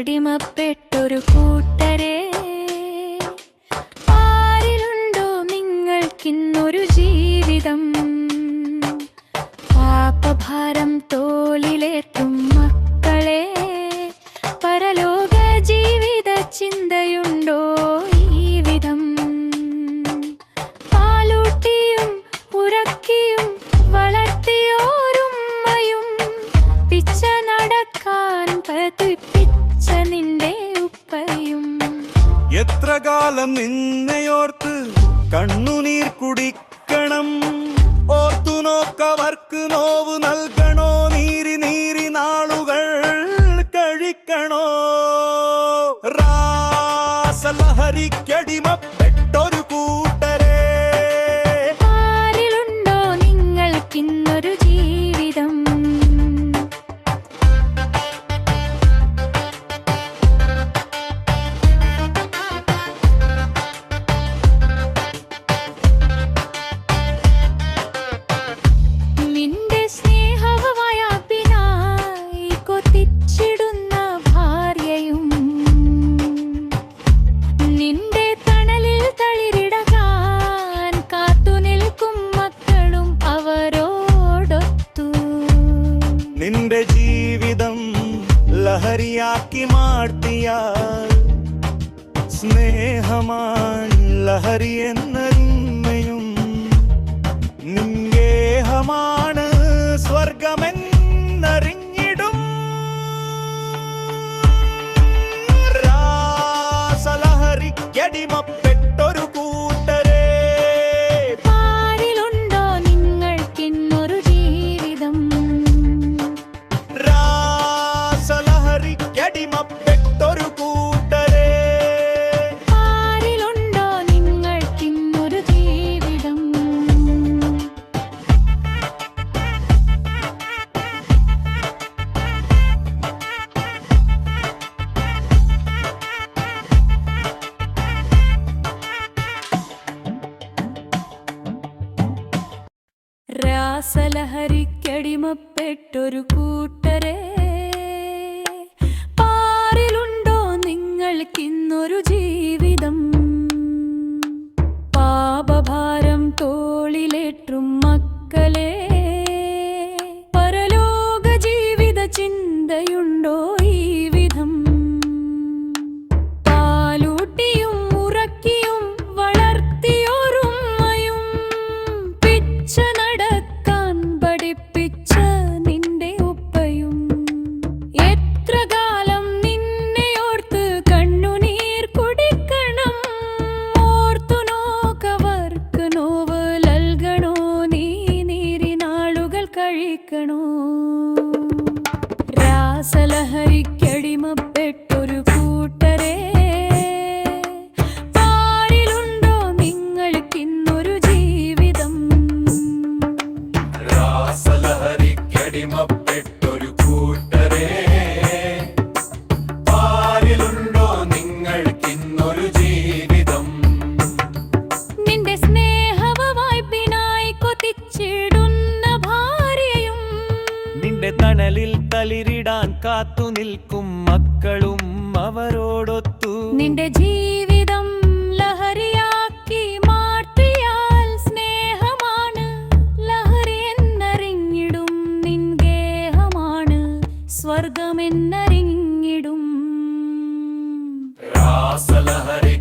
രാസലഹരിക്കടിമപ്പെട്ടൊരു കൂട്ടരെ, ആരിലുണ്ടോ നിങ്ങൾക്കിന്നൊരു ജീവിതം? പാപഭാരം തോളിലേറ്റും മക്കളെ, പരലോക ജീവിത ചിന്തയുണ്ടോ ഈ വിധം? പാലൂട്ടിയും ഉറക്കിയും വളർത്തിയോരുമ്മയും പിച്ച നടക്കാൻ പതിപ്പിച്ച നിന്റെ ഉപ്പയും, എത്ര കാലം നിന്നെയോർത്ത് കണ്ണുനീർ കുടിക്കണം? ഓർത്തു നോക്കവർക്ക് നോവ് നൽകണോ? നീരി നീരി നാളുകൾ കഴിക്കണോ? രാസലഹരിക്കടിമപ്പെട്ടൊരു കൂട്ടരെ, ആരിലുണ്ടോ നിങ്ങൾക്കിന്നൊരു ജീവിതം? നിന്റെ സ്നേഹവായ്പിനായി കൊതിച്ചിടുന്ന ഭാര്യയും, നിന്റെ തണലിൽ തളിരിടകാൻ കാത്തുനിൽക്കും മക്കളും അവരോടൊത്തു. നിന്റെ ജീവിതം ലഹരിയാക്കി മാറ്റിയാൽ, സ്നേഹമാണ് ലഹരി എന്നറിഞ്ഞയും, നിങ്കേഹമാണ് സ്വർഗമെന്നറിഞ്ഞിടും. രാസലഹരിക്കടിമപ്പെട്ടൊരു കൂട്ടരെ, ആരിലുണ്ടോ നിങ്ങൾക്കിന്നൊരു ജീവിതം? രാസലഹരിക്കടിമപ്പെട്ടൊരു കൂട്ടരെ, ആരിലുണ്ടോ നിങ്ങൾക്കിന്നൊരു ജീവിതം? രാസലഹരിക്കടിമപ്പെട്ടൊരു കൂട്ടരെ, പാരിലുണ്ടോ നിങ്ങൾക്കിന്നൊരു ജീവിതം? പാപഭാരം തോളിലേറ്റും മക്കളെ, പരലോക ജീവിത ചിന്തയുണ്ടോ ഈ വിധം? പാലൂട്ടിയും ഉറക്കിയും വളർത്തിയോരുമ്മയും പിച്ച നടക്കാൻ പഠിപ്പിച്ച നിന്റെ ഉപ്പയും, എത്ര കാലം നിന്നെയോർത്ത് കണ്ണുനീർ കുടിക്കണം? ഓർത്തു നോക്കവർക്ക് നോവ് നൽകണോ? നീ നീരി നാളുകൾ കഴിക്കണോ? രാസലഹരിക്കടിമപ്പെട്ടൊരു കൂട്ടരെ, ആരിലുണ്ടോ നിങ്ങൾക്കിന്നൊരു ജീവിതം? രാസലഹരിക്കടിമപ്പെട്ടൊരു കൂട്ടരെ, ആരിലുണ്ടോ നിങ്ങൾക്കിന്നൊരു ജീവിതം? നിന്റെ സ്നേഹവായ്പിനായി കൊതിച്ചിടുന്ന ഭാര്യയും, നിന്റെ തണലിൽ തളിരിടാൻ കാത്തു നിൽക്കും മക്കളും അവരോടൊത്തു. നിന്റെ ജീവിതം ലഹരിയാക്കി മാറ്റിയാൽ, സ്നേഹമാണ് ലഹരി എന്നറിഞ്ഞിടും, നിൻഗേഹമാണ് സ്വർഗമെന്നറിഞ്ഞിടും. രാസലഹരി